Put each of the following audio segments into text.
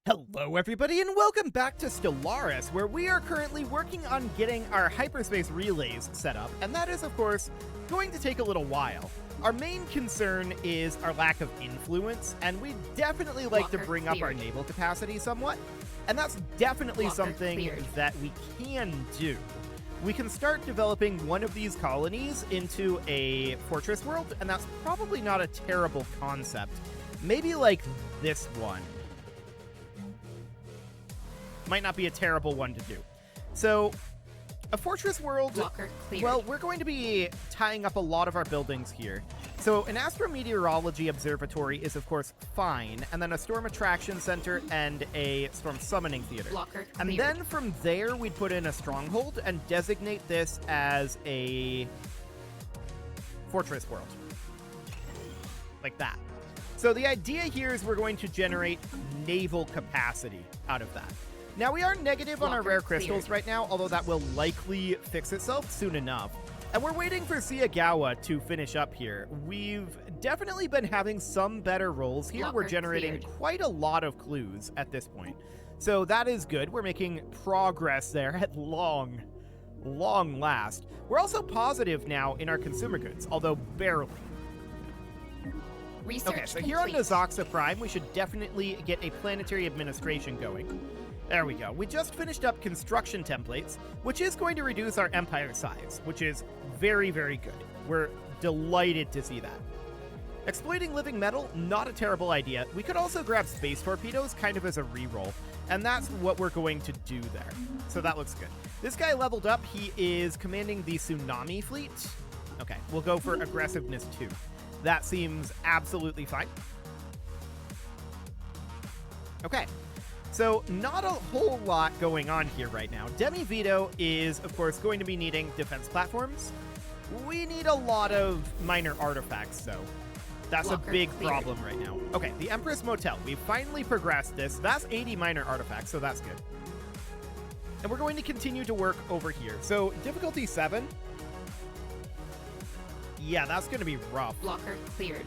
Hello everybody and welcome back to Stellaris, where we are currently working on getting our hyperspace relays set up, and that is of course going to take a little while. Our main concern is our lack of influence, and we'd definitely like to bring up our naval capacity somewhat, and that's definitely something that we can do. We can start developing one of these colonies into a fortress world, and that's probably not a terrible concept. Maybe like this one. Might not be a terrible one to do. So, a fortress world, well, we're going to be tying up a lot of our buildings here. So, an astrometeorology observatory is, of course, fine, and then a storm attraction center and a storm summoning theater. And then from there, we'd put in a stronghold and designate this as a fortress world. Like that. So, the idea here is we're going to generate naval capacity out of that. Now, we are negative on our rare crystals right now, although that will likely fix itself soon enough. And we're waiting for Siagawa to finish up here. We've definitely been having some better rolls here. We're generating quite a lot of clues at this point. So that is good. We're making progress there at long last. We're also positive now in our consumer goods, although barely. Okay, so here on Nazoxa Prime, we should definitely get a planetary administration going. There we go. We just finished up construction templates, which is going to reduce our empire size, which is very, very good. We're delighted to see that. Exploiting living metal, not a terrible idea. We could also grab space torpedoes kind of as a reroll, and that's what we're going to do there. So that looks good. This guy leveled up. He is commanding the tsunami fleet. Okay, we'll go for aggressiveness 2. That seems absolutely fine. Okay. So, not a whole lot going on here right now. Demi Vito is, of course, going to be needing defense platforms. We need a lot of minor artifacts, though. That's a big problem right now. Okay, the Empress Motel. We've finally progressed this. That's 80 minor artifacts, so that's good. And we're going to continue to work over here. So, difficulty 7. Yeah, that's going to be rough. Blocker cleared.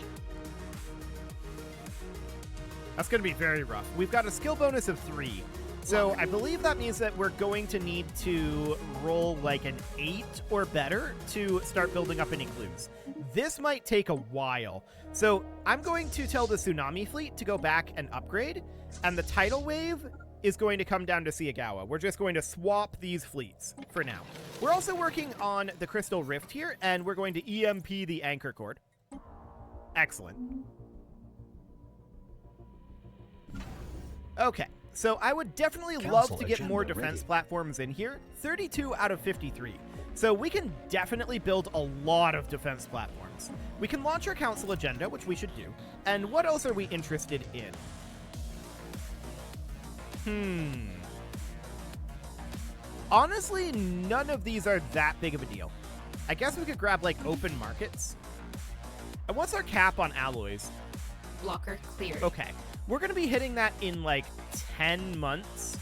That's going to be very rough. We've got a skill bonus of 3. So I believe that means that we're going to need to roll like an 8 or better to start building up any clues. This might take a while. So I'm going to tell the tsunami fleet to go back and upgrade, and the tidal wave is going to come down to Siagawa. We're just going to swap these fleets for now. We're also working on the Crystal Rift here, and we're going to EMP the anchor cord. Excellent. Okay, so I would definitely love to get more defense platforms in here. 32 out of 53. So we can definitely build a lot of defense platforms. We can launch our council agenda, which we should do. And what else are we interested in? Honestly, none of these are that big of a deal. I guess we could grab, like, open markets. And what's our cap on alloys? Blocker cleared. Okay. We're going to be hitting that in like 10 months.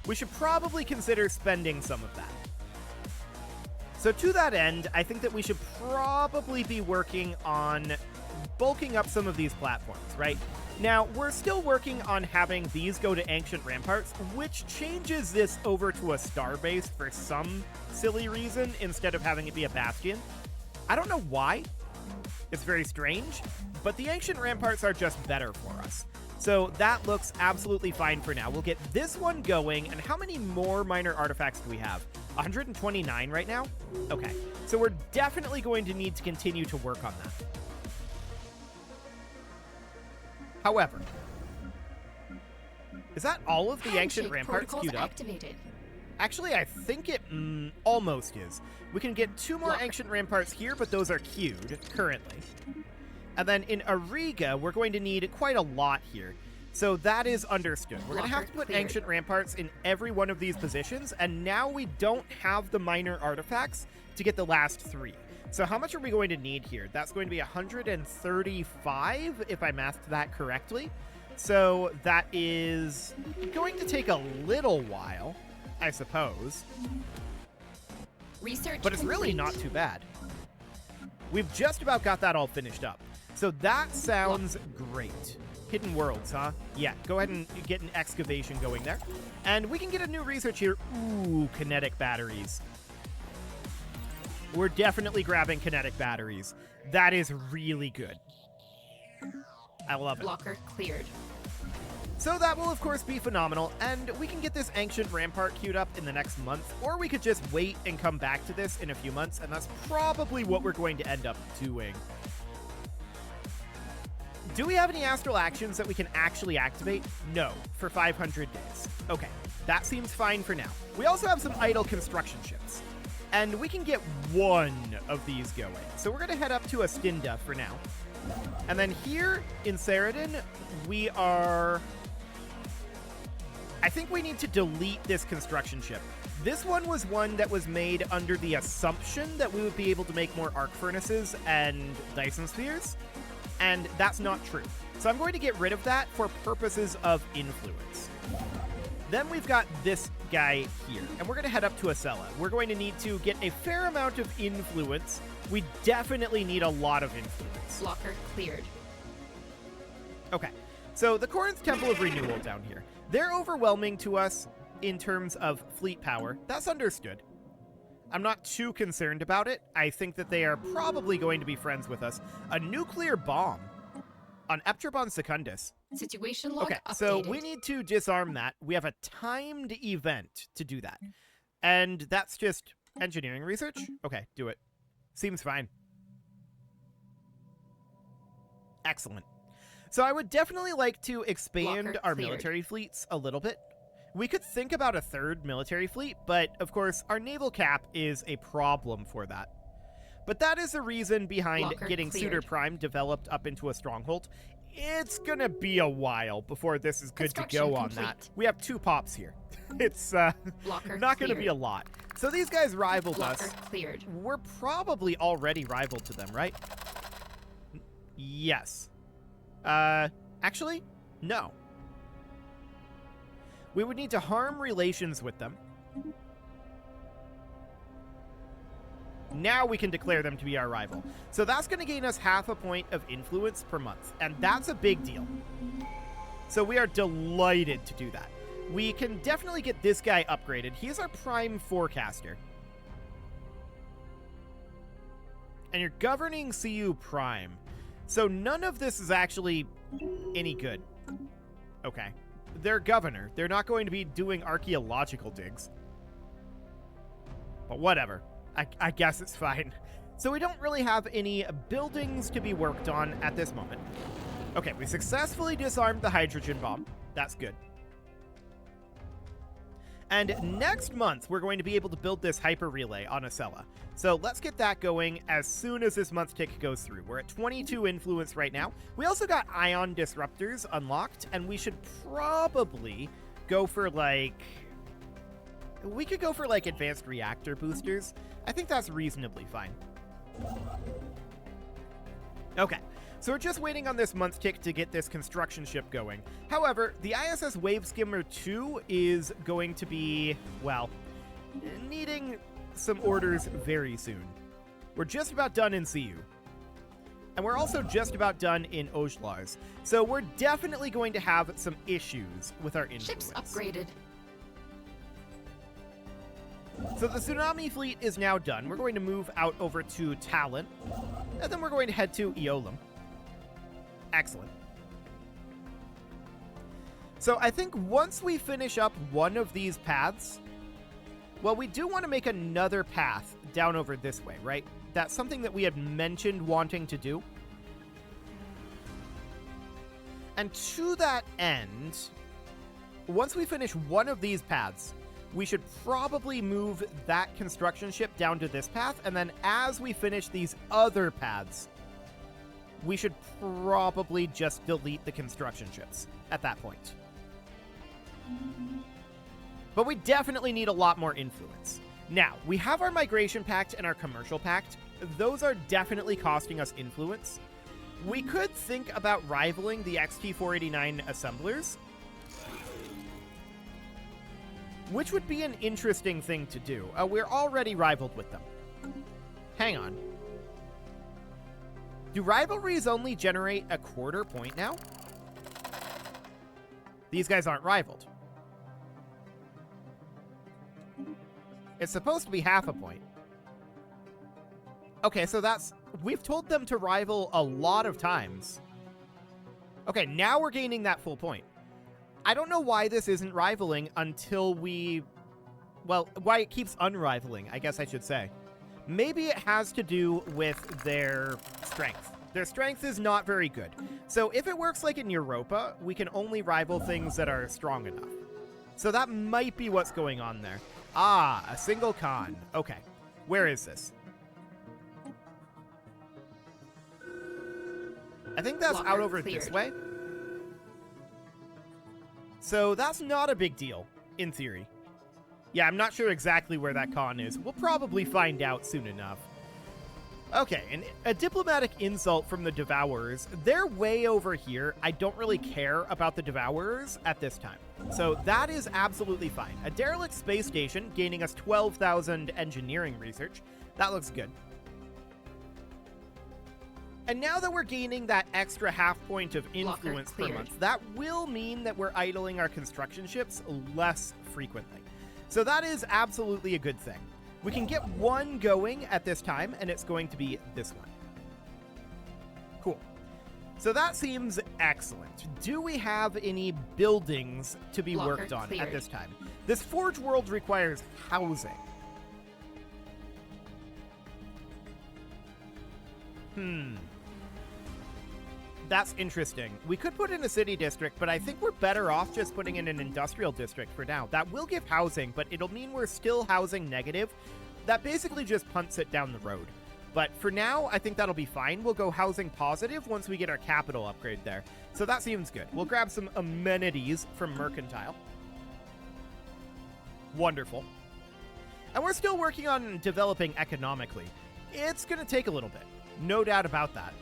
We should probably consider spending some of that. So to that end, I think that we should probably be working on bulking up some of these platforms, right? Now, we're still working on having these go to Ancient Ramparts, which changes this over to a star base for some silly reason instead of having it be a bastion. I don't know why. It's very strange, but the Ancient Ramparts are just better for us. So that looks absolutely fine for now. We'll get this one going, and how many more minor artifacts do we have? 129 right now? Okay, so we're definitely going to need to continue to work on that. However, is that all of the Ancient Ramparts queued up? Actually, I think it almost is. We can get 2 more Ancient Ramparts here, but those are queued currently. And then in Ariga, we're going to need quite a lot here. So that is understood. We're going to have to put Ancient Ramparts in every one of these positions, and now we don't have the minor artifacts to get the last 3. So how much are we going to need here? That's going to be 135, if I mathed that correctly. So that is going to take a little while, I suppose. But it's really not too bad. We've just about got that all finished up. So that sounds great. Hidden worlds, huh? Yeah, go ahead and get an excavation going there. And we can get a new research here. Ooh, kinetic batteries. We're definitely grabbing kinetic batteries. That is really good. I love it. Blocker cleared. So that will, of course, be phenomenal, and we can get this Ancient Rampart queued up in the next month, or we could just wait and come back to this in a few months, and that's probably what we're going to end up doing. Do we have any astral actions that we can actually activate? No, for 500 days. Okay, that seems fine for now. We also have some idle construction ships, and we can get one of these going. So we're going to head up to Astinda for now. And then here in Ceridon, we are... I think we need to delete this construction ship. This one was one that was made under the assumption that we would be able to make more arc furnaces and Dyson spheres, and that's not true. So I'm going to get rid of that for purposes of influence. Then we've got this guy here, and we're going to head up to Acela. We're going to need to get a fair amount of influence. We definitely need a lot of influence. Blocker cleared. Okay, so the Corinth Temple of Renewal down here. They're overwhelming to us in terms of fleet power. That's understood. I'm not too concerned about it. I think that they are probably going to be friends with us. A nuclear bomb on Eptrabon Secundus. Situation log Okay, updated. so we need to disarm that. We have a timed event to do that. And that's just engineering research? Okay, do it. Seems fine. Excellent. So I would definitely like to expand Blocker our cleared. military fleets a little bit. We could think about a third military fleet, but of course our naval cap is a problem for that. But that is the reason behind Blocker getting cleared. Suitor Prime developed up into a stronghold. It's gonna be a while before this is good to Construction go on that. complete. We have 2 pops here. It's Blocker not gonna cleared. be a lot. So these guys rivaled Blocker us. cleared. We're probably already rivaled to them, right? Yes. Actually, no. We would need to harm relations with them. Now we can declare them to be our rival. So that's going to gain us half a point of influence per month, and that's a big deal. So we are delighted to do that. We can definitely get this guy upgraded. He is our prime forecaster. And you're governing CU Prime. So none of this is actually any good. Okay. They're governor. They're not going to be doing archaeological digs. But whatever. I guess it's fine. So we don't really have any buildings to be worked on at this moment. Okay, we successfully disarmed the hydrogen bomb. That's good. And next month, we're going to be able to build this hyper relay on Acela. So let's get that going as soon as this month tick goes through. We're at 22 influence right now. We also got ion disruptors unlocked, and we should probably go for like... We could go for like advanced reactor boosters. I think that's reasonably fine. Okay. So we're just waiting on this month tick to get this construction ship going. However, the ISS Wave Skimmer 2 is going to be, well, needing some orders very soon. We're just about done in CU. And we're also just about done in Ojlars. So we're definitely going to have some issues with our influence. Ships upgraded. So the Tsunami fleet is now done. We're going to move out over to Talon. And then we're going to head to Eolum. Excellent. So I think once we finish up one of these paths, well, we do want to make another path down over this way, right? That's something that we had mentioned wanting to do. And to that end, once we finish one of these paths, we should probably move that construction ship down to this path, and then as we finish these other paths, we should probably just delete the construction ships at that point. But we definitely need a lot more influence. Now, we have our Migration Pact and our Commercial Pact. Those are definitely costing us influence. We could think about rivaling the XT-489 assemblers, which would be an interesting thing to do. We're already rivaled with them. Hang on. Do rivalries only generate a quarter point now? These guys aren't rivaled. It's supposed to be half a point. Okay, so we've told them to rival a lot of times. Okay, now we're gaining that full point. I don't know why this isn't rivaling until well, why it keeps unrivaling, I guess I should say. Maybe it has to do with their strength. Their strength is not very good. So if it works like in Europa, we can only rival things that are strong enough. So that might be what's going on there. Ah, a single con. Okay, where is this? I think that's Blocker out over cleared. this way. So that's not a big deal, in theory. Yeah, I'm not sure exactly where that con is. We'll probably find out soon enough. Okay, and a diplomatic insult from the Devourers. They're way over here. I don't really care about the Devourers at this time. So that is absolutely fine. A derelict space station gaining us 12,000 engineering research. That looks good. And now that we're gaining that extra half point of influence per month, that will mean that we're idling our construction ships less frequently. So that is absolutely a good thing. We can get one going at this time, and it's going to be this one. Cool. So that seems excellent. Do we have any buildings to be worked on at this time? This Forge World requires housing. That's interesting. We could put in a city district, but I think we're better off just putting in an industrial district for now. That will give housing, but it'll mean we're still housing negative. That basically just punts it down the road. But for now, I think that'll be fine. We'll go housing positive once we get our capital upgrade there. So that seems good. We'll grab some amenities from Mercantile. Wonderful. And we're still working on developing economically. It's going to take a little bit. No doubt about that.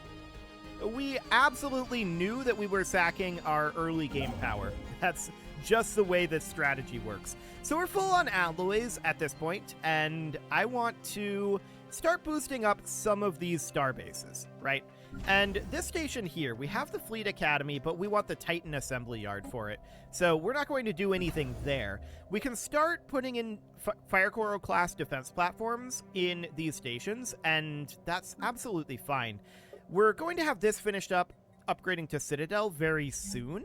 We absolutely knew that we were sacking our early game power. That's just the way this strategy works. So we're full on alloys at this point, and I want to start boosting up some of these star bases, right? And this station here, we have the Fleet Academy, but we want the Titan Assembly Yard for it. So we're not going to do anything there. We can start putting in Fire Coral class defense platforms in these stations, and that's absolutely fine. We're going to have this finished up, upgrading to Citadel very soon.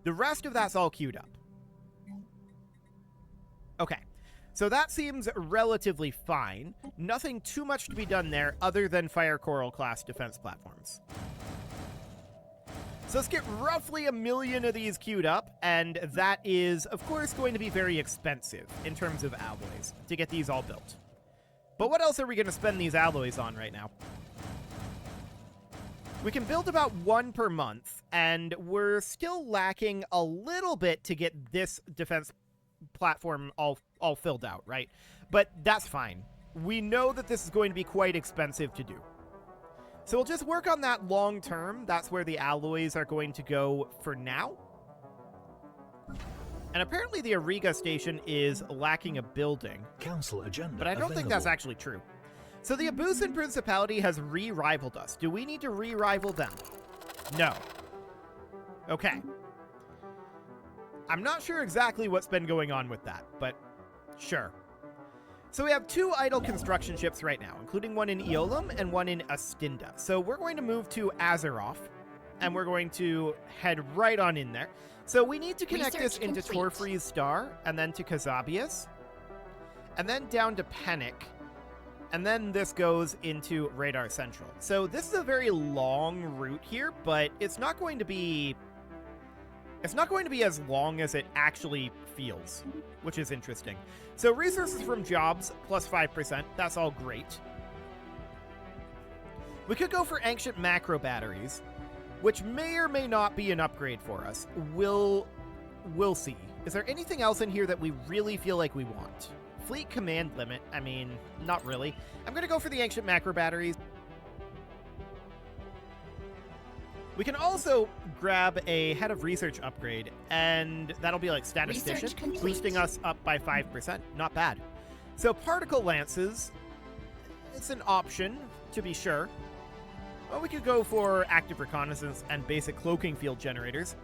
The rest of that's all queued up. Okay, so that seems relatively fine. Nothing too much to be done there other than Fire Coral class defense platforms. So let's get roughly 1 million of these queued up, and that is, of course, going to be very expensive in terms of alloys to get these all built. But what else are we going to spend these alloys on right now? We can build about 1 per month, and we're still lacking a little bit to get this defense platform all filled out, right? But that's fine. We know that this is going to be quite expensive to do. So we'll just work on that long term. That's where the alloys are going to go for now. And apparently the Ariga station is lacking a building. Council agenda but I don't think that's actually true. So the Abusan Principality has re-rivaled us. Do we need to re-rival them? No. Okay. I'm not sure exactly what's been going on with that, but sure. So we have 2 idle construction ships right now, including one in Eolum and one in Astinda. So we're going to move to Azeroth, and we're going to head right on in there. So we need to connect this into Torfree's Star, and then to Kazabius, and then down to Penic. And then this goes into Radar Central. So this is a very long route here, but it's not going to be as long as it actually feels, which is interesting. So resources from jobs, plus 5%. That's all great. We could go for ancient macro batteries, which may or may not be an upgrade for us. We'll see. Is there anything else in here that we really feel like we want? Fleet command limit, I mean, not really. I'm going to go for the ancient macro batteries. We can also grab a head of research upgrade, and that'll be like statistician, boosting us up by 5%. Not bad. So particle lances, it's an option, to be sure. Well, we could go for active reconnaissance and basic cloaking field generators.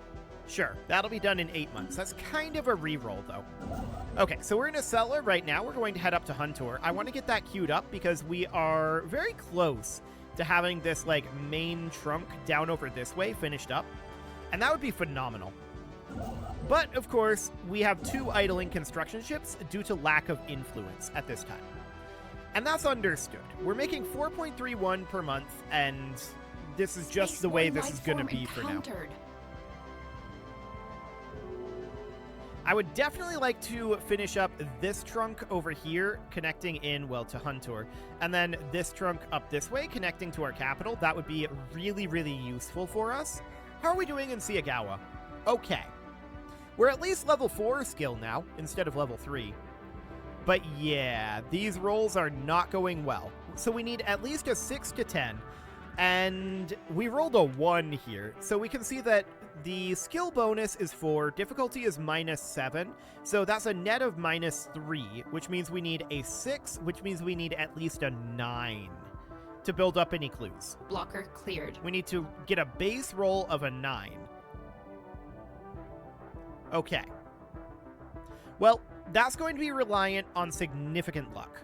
Sure, that'll be done in 8 months. That's kind of a reroll, though. Okay, so we're in a cellar right now. We're going to head up to Huntor. I want to get that queued up because we are very close to having this, like, main trunk down over this way finished up. And that would be phenomenal. But, of course, we have 2 idling construction ships due to lack of influence at this time. And that's understood. We're making 4.31 per month, and this is just the way this is going to be for now. I would definitely like to finish up this trunk over here, connecting in, well, to Huntor, and then this trunk up this way, connecting to our capital. That would be really, really useful for us. How are we doing in Siagawa? Okay. We're at least level 4 skill now, instead of level 3. But yeah, these rolls are not going well. So we need at least a 6 to 10, and we rolled a 1 here. So we can see that the skill bonus is 4, difficulty is -7, so that's a net of -3, which means we need a 6, which means we need at least a 9 to build up any clues. Blocker cleared. We need to get a base roll of a 9. Okay. Well, that's going to be reliant on significant luck.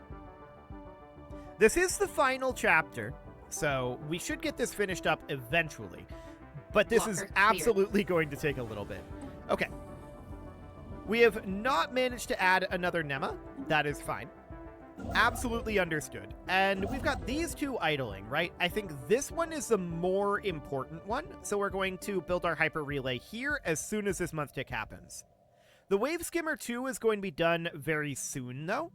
This is the final chapter, so we should get this finished up eventually. But this is absolutely going to take a little bit. Okay. We have not managed to add another Nema. That is fine. Absolutely understood. And we've got these 2 idling, right? I think this one is the more important one. So we're going to build our hyper relay here as soon as this month tick happens. The Wave Skimmer 2 is going to be done very soon, though.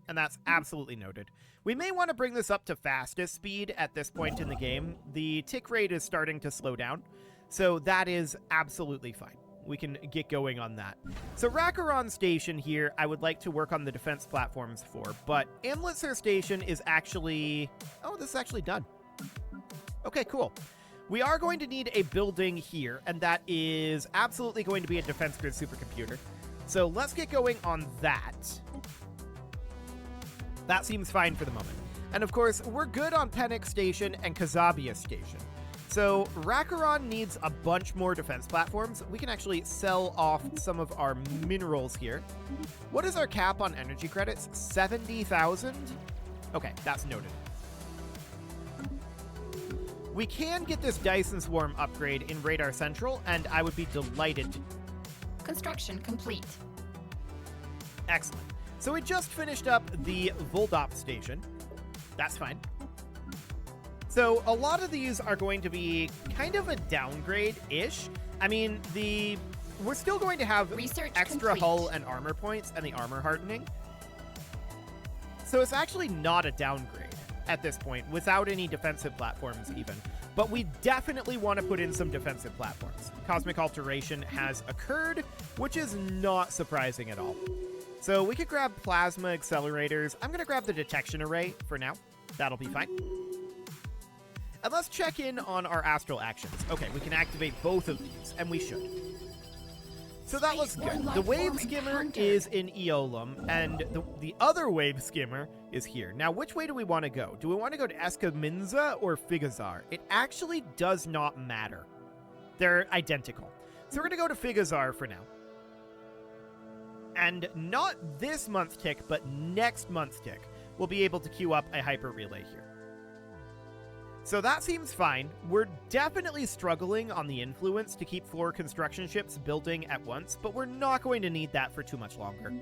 And that's absolutely noted. We may want to bring this up to fastest speed at this point in the game. The tick rate is starting to slow down, so that is absolutely fine. We can get going on that. So Rakaron Station here, I would like to work on the defense platforms for, but Amlitzer Station is actually... Oh, this is actually done. Okay, cool. We are going to need a building here, and that is absolutely going to be a defense grid supercomputer. So let's get going on that. That seems fine for the moment. And of course, we're good on Penix Station and Kazabia Station. So Rakaron needs a bunch more defense platforms. We can actually sell off some of our minerals here. What is our cap on energy credits? 70,000? Okay, that's noted. We can get this Dyson Swarm upgrade in Radar Central, and I would be delighted. Construction complete. Excellent. So we just finished up the Voldop station. That's fine. So a lot of these are going to be kind of a downgrade-ish. I mean, we're still going to have Research extra complete. hull and armor points and the armor hardening. So it's actually not a downgrade at this point, without any defensive platforms even. But we definitely want to put in some defensive platforms. Cosmic Alteration has occurred, which is not surprising at all. So we could grab plasma accelerators. I'm going to grab the detection array for now. That'll be fine. And let's check in on our astral actions. Okay, we can activate both of these, and we should. So that looks good. The Wave Skimmer is in Eolum, and the other Wave Skimmer is here. Now, which way do we want to go? Do we want to go to Escaminza or Figazar? It actually does not matter. They're identical. So we're going to go to Figazar for now. And not this month tick, but next month tick, we'll be able to queue up a hyper relay here. So that seems fine. We're definitely struggling on the influence to keep 4 construction ships building at once, but we're not going to need that for too much longer.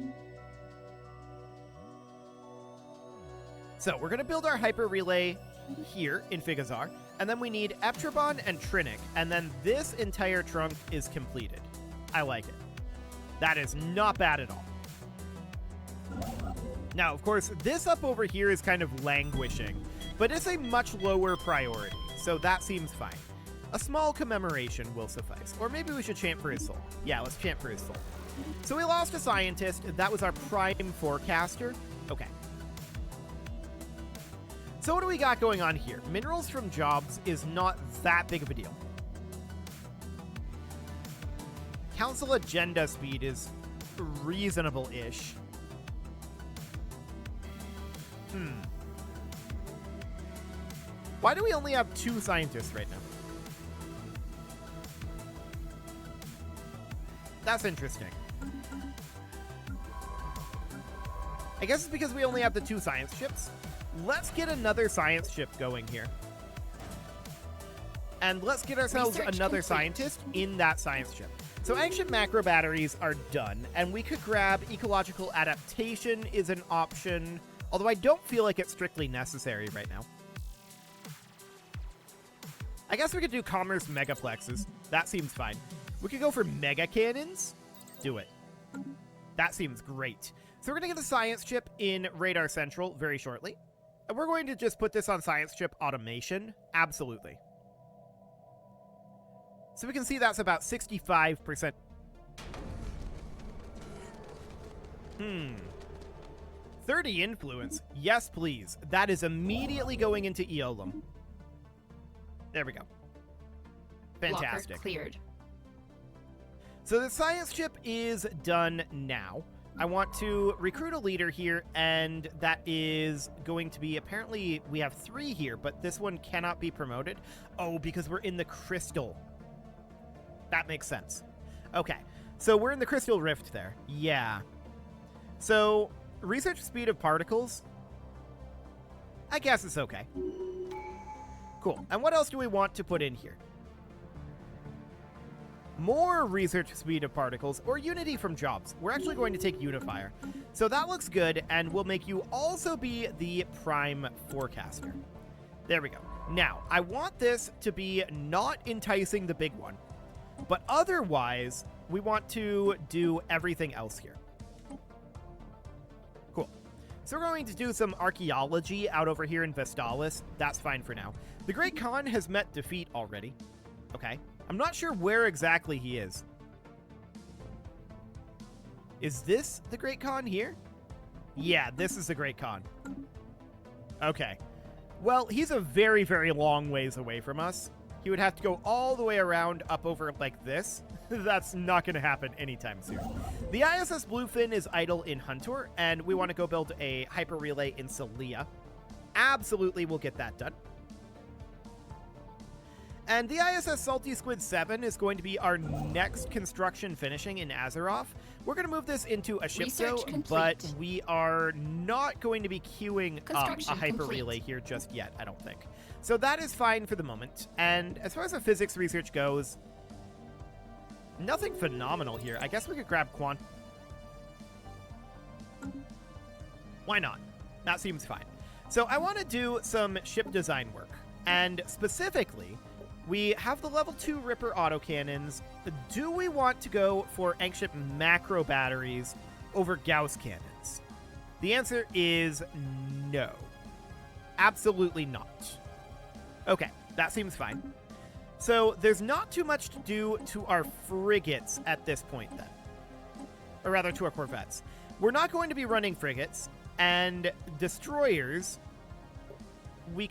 So we're going to build our hyper relay here in Figazar, and then we need Eptrabon and Trinic, and then this entire trunk is completed. I like it. That is not bad at all. Now, of course, this up over here is kind of languishing, but it's a much lower priority, so that seems fine. A small commemoration will suffice. Or maybe we should chant for his soul. Yeah, let's chant for his soul. So we lost a scientist. That was our prime forecaster. Okay. So what do we got going on here? Minerals from jobs is not that big of a deal. Council agenda speed is reasonable-ish. Why do we only have 2 scientists right now? That's interesting. I guess it's because we only have the 2 science ships. Let's get another science ship going here. And let's get ourselves another scientist in that science ship. So ancient macro batteries are done, and we could grab ecological adaptation is an option, although I don't feel like it's strictly necessary right now. I guess we could do commerce megaplexes. That seems fine. We could go for mega cannons. Do it. That seems great. So we're going to get the science chip in Radar Central very shortly. And we're going to just put this on science chip automation. Absolutely. So we can see that's about 65%. 30 influence. Yes, please. That is immediately going into Eolum. There we go. Fantastic. Blocker cleared. So the science chip is done now. I want to recruit a leader here, and that is going to be, apparently we have 3 here, but this one cannot be promoted. Oh, because we're in the crystal. That makes sense. Okay, so we're in the crystal rift there. Yeah. So research speed of particles, I guess it's okay. Cool. And what else do we want to put in here? More research speed of particles, or unity from jobs. We're actually going to take unifier. So that looks good, and we'll make you also be the prime forecaster. There we go. Now, I want this to be not enticing the big one, but otherwise, we want to do everything else here. Cool. So we're going to do some archaeology out over here in Vestalis. That's fine for now. The Great Khan has met defeat already. Okay. I'm not sure where exactly he is. Is this the Great Khan here? Yeah, this is the Great Khan. Okay. Well, he's a very, very long ways away from us. He would have to go all the way around up over like this. That's not going to happen anytime soon. The ISS Bluefin is idle in Huntor, and we want to go build a hyper relay in Celia. Absolutely, we'll get that done. And the ISS Salty Squid 7 is going to be our next construction finishing in Azeroth. We're going to move this into a ship though, but we are not going to be queuing up a hyper relay here just yet, I don't think. So that is fine for the moment. And as far as the physics research goes, nothing phenomenal here. I guess we could grab Quant. Why not? That seems fine. So I want to do some ship design work, and specifically, we have the level 2 Ripper autocannons. Do we want to go for ancient macro batteries over Gauss cannons? The answer is no. Absolutely not. Okay, that seems fine. So there's not too much to do to our frigates at this point then. Or rather, to our corvettes. We're not going to be running frigates, and destroyers, we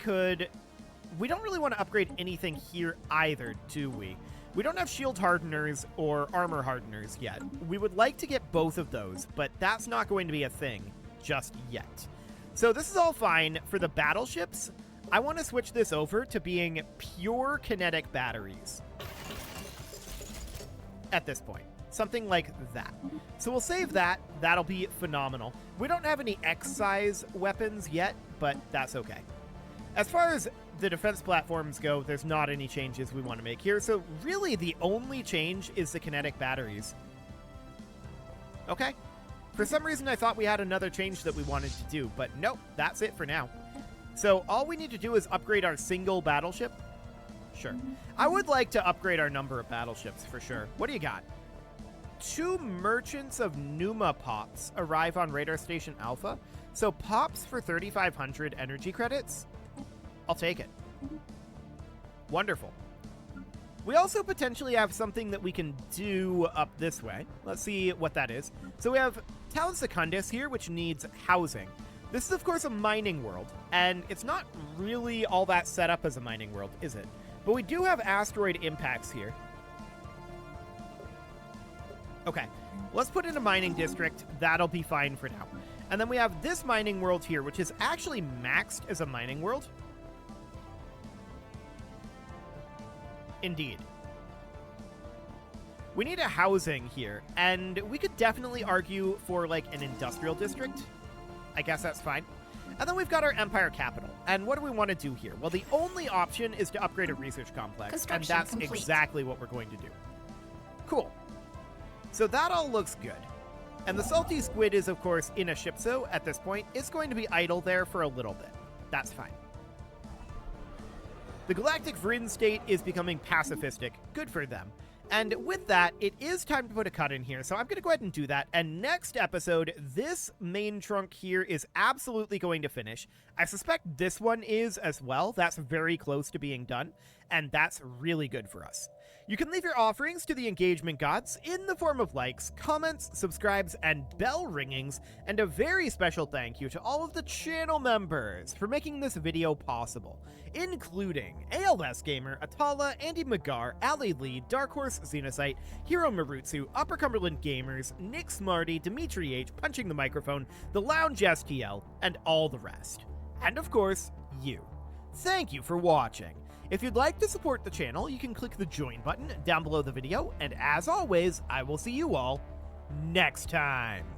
don't really want to upgrade anything here either, do we? We don't have shield hardeners or armor hardeners yet. We would like to get both of those, but that's not going to be a thing just yet. So this is all fine. For the battleships, I want to switch this over to being pure kinetic batteries at this point. Something like that. So we'll save that. That'll be phenomenal. We don't have any X-size weapons yet, but that's okay. As far as the defense platforms go, there's not any changes we want to make here. So really the only change is the kinetic batteries. Okay. For some reason I thought we had another change that we wanted to do, but nope, that's it for now. So all we need to do is upgrade our single battleship. Sure. I would like to upgrade our number of battleships for sure. What do you got? 2 merchants of Numa Pops arrive on Radar Station Alpha. So Pops for 3,500 energy credits. I'll take it. Wonderful. We also potentially have something that we can do up this way. Let's see what that is. So we have Talon Secundus here, which needs housing. This is, of course, a mining world, and it's not really all that set up as a mining world, is it? But we do have asteroid impacts here. Okay, let's put in a mining district. That'll be fine for now. And then we have this mining world here, which is actually maxed as a mining world. Indeed. We need a housing here, and we could definitely argue for, like, an industrial district. I guess that's fine. And then we've got our Empire capital. And what do we want to do here? Well, the only option is to upgrade a research complex, and that's complete. exactly what we're going to do. Cool. So that all looks good. And the Salty Squid is, of course, in a shipso at this point. It's going to be idle there for a little bit. That's fine. The Galactic Vryn state is becoming pacifistic. Good for them. And with that, it is time to put a cut in here, so I'm going to go ahead and do that. And next episode, this main trunk here is absolutely going to finish. I suspect this one is as well. That's very close to being done, and that's really good for us. You can leave your offerings to the engagement gods in the form of likes, comments, subscribes, and bell ringings, and a very special thank you to all of the channel members for making this video possible, including ALS Gamer, Atala, Andy Magar, Ali Lee, Dark Horse Xenocyte, Hiro Marutsu, Upper Cumberland Gamers, Nick Smarty, Dimitri H, Punching the Microphone, The Lounge STL, and all the rest. And of course, you. Thank you for watching. If you'd like to support the channel, you can click the join button down below the video, and as always, I will see you all next time.